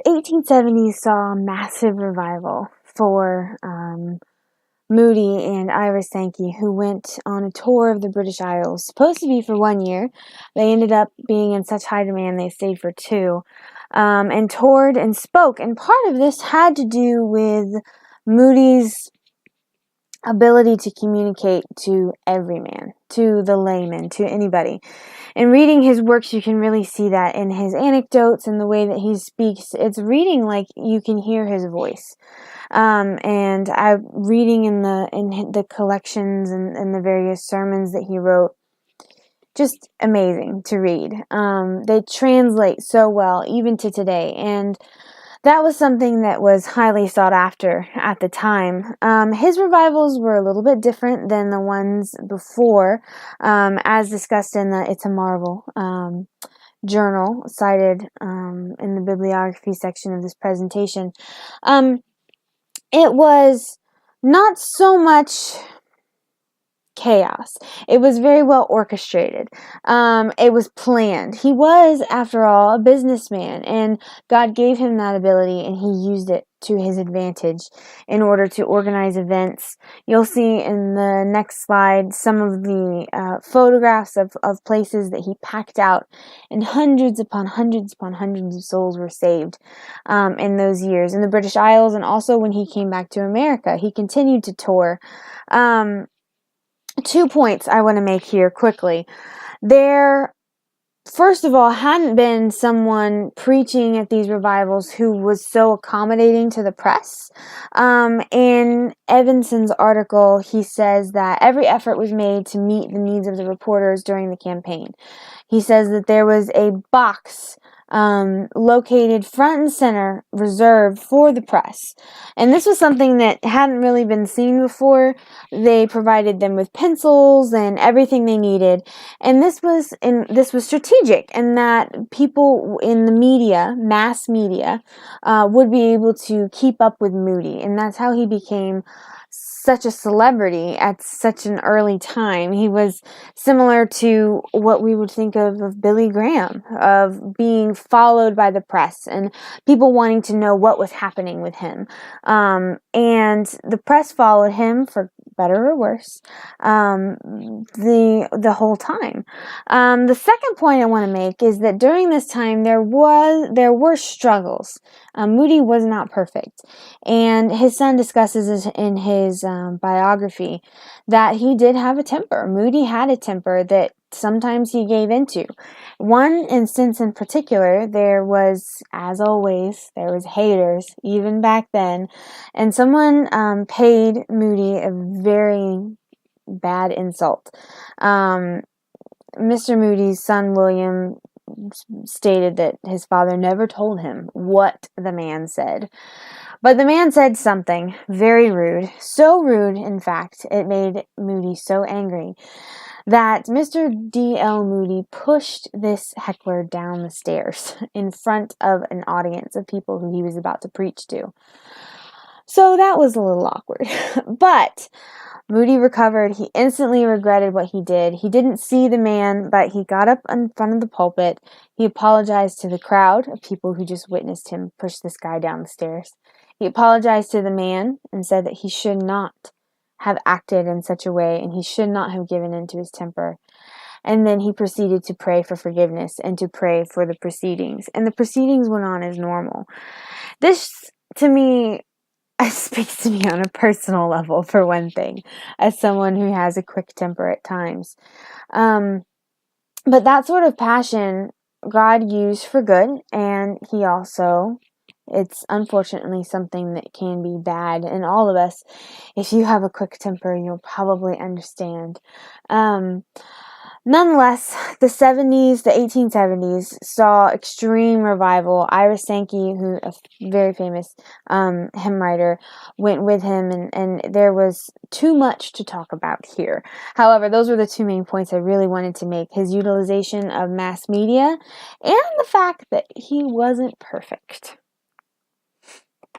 The 1870s saw a massive revival for Moody and Ira Sankey, who went on a tour of the British Isles, supposed to be for 1 year. They ended up being in such high demand they stayed for 2, and toured and spoke. And part of this had to do with Moody's ability to communicate to every man, to the layman, to anybody. In reading his works, you can really see that in his anecdotes and the way that he speaks. It's reading like you can hear his voice. And I'm reading in the collections and the various sermons that he wrote. Just amazing to read. They translate so well, even to today. And that was something that was highly sought after at the time. His revivals were a little bit different than the ones before, as discussed in the It's a Marvel journal cited in the bibliography section of this presentation. It was not so much chaos. It was very well orchestrated. It was planned. He was, after all, a businessman, and God gave him that ability, and he used it to his advantage in order to organize events. You'll see in the next slide some of the photographs of places that he packed out, and hundreds upon hundreds upon hundreds of souls were saved in those years in the British Isles, and also when he came back to America. He continued to tour. 2 points I want to make here quickly. There, first of all, hadn't been someone preaching at these revivals who was so accommodating to the press. In Evanson's article, he says that every effort was made to meet the needs of the reporters during the campaign. He says that there was a box located front and center, reserved for the press. And this was something that hadn't really been seen before. They provided them with pencils and everything they needed. And this was strategic in that people in the media, mass media, would be able to keep up with Moody. And that's how he became such a celebrity at such an early time. He was similar to what we would think of Billy Graham, of being followed by the press and people wanting to know what was happening with him. And the press followed him, for better or worse, the whole time. The second point I want to make is that during this time there were struggles. Moody was not perfect, and his son discusses in his biography that he did have a temper. Moody had a temper that sometimes he gave into. One instance in particular, there was, as always, there was haters, even back then, and someone paid Moody a very bad insult. Mr. Moody's son, William, stated that his father never told him what the man said. But the man said something very rude, so rude, in fact, it made Moody so angry that Mr. D.L. Moody pushed this heckler down the stairs in front of an audience of people who he was about to preach to. So that was a little awkward. But Moody recovered. He instantly regretted what he did. He didn't see the man, but he got up in front of the pulpit. He apologized to the crowd of people who just witnessed him push this guy down the stairs. He apologized to the man and said that he should not have acted in such a way, and he should not have given in to his temper. And then he proceeded to pray for forgiveness and to pray for the proceedings. And the proceedings went on as normal. This, to me, speaks to me on a personal level, for one thing, as someone who has a quick temper at times. But that sort of passion God used for good, and he also, it's unfortunately something that can be bad in all of us. If you have a quick temper, you'll probably understand. Nonetheless, the 1870s saw extreme revival. Ira Sankey, who a very famous hymn writer, went with him, and there was too much to talk about here. However, those were the 2 main points I really wanted to make: his utilization of mass media and the fact that he wasn't perfect.